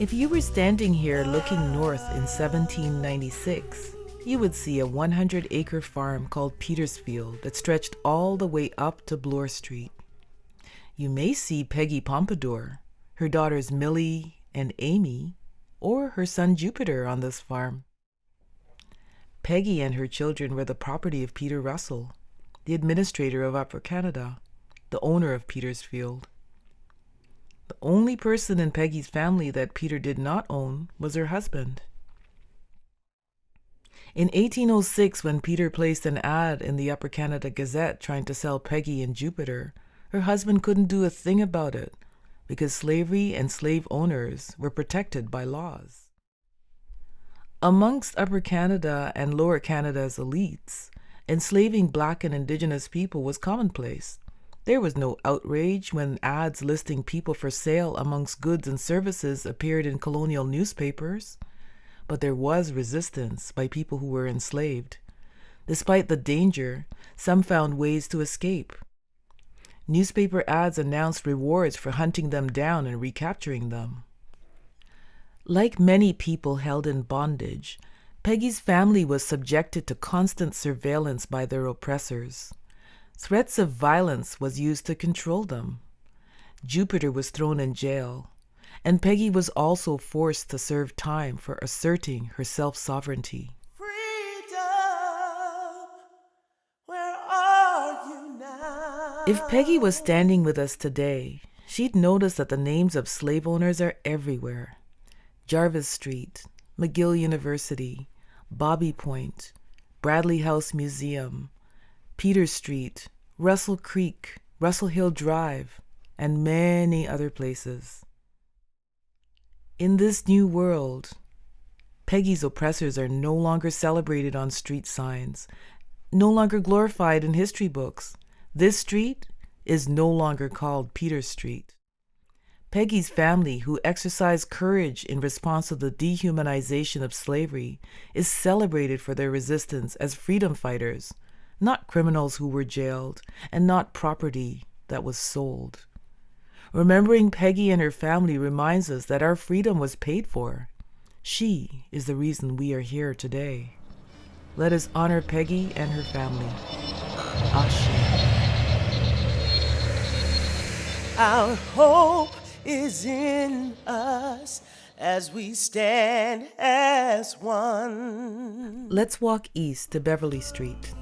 If you were standing here looking north in 1796, you would see a 100-acre farm called Petersfield that stretched all the way up to Bloor Street. You may see Peggy Pompadour, her daughters Millie and Amy, or her son Jupiter on this farm. Peggy and her children were the property of Peter Russell, the administrator of Upper Canada, the owner of Petersfield. The only person in Peggy's family that Peter did not own was her husband. In 1806, when Peter placed an ad in the Upper Canada Gazette trying to sell Peggy and Jupiter, her husband couldn't do a thing about it because slavery and slave owners were protected by laws. Amongst Upper Canada and Lower Canada's elites, enslaving Black and Indigenous people was commonplace. There was no outrage when ads listing people for sale amongst goods and services appeared in colonial newspapers, but there was resistance by people who were enslaved. Despite the danger, some found ways to escape. Newspaper ads announced rewards for hunting them down and recapturing them. Like many people held in bondage, Peggy's family was subjected to constant surveillance by their oppressors. Threats of violence was used to control them. Jupiter was thrown in jail, and Peggy was also forced to serve time for asserting her self-sovereignty. Freedom, where are you now? If Peggy was standing with us today, she'd notice that the names of slave owners are everywhere. Jarvis Street, McGill University, Bobby Point, Bradley House Museum, Peter Street, Russell Creek, Russell Hill Drive, and many other places. In this new world, Peggy's oppressors are no longer celebrated on street signs, no longer glorified in history books. This street is no longer called Peter Street. Peggy's family, who exercised courage in response to the dehumanization of slavery, is celebrated for their resistance as freedom fighters, not criminals who were jailed, and not property that was sold. Remembering Peggy and her family reminds us that our freedom was paid for. She is the reason we are here today. Let us honor Peggy and her family. Ashe. Our hope is in us as we stand as one. Let's walk east to Beverly Street.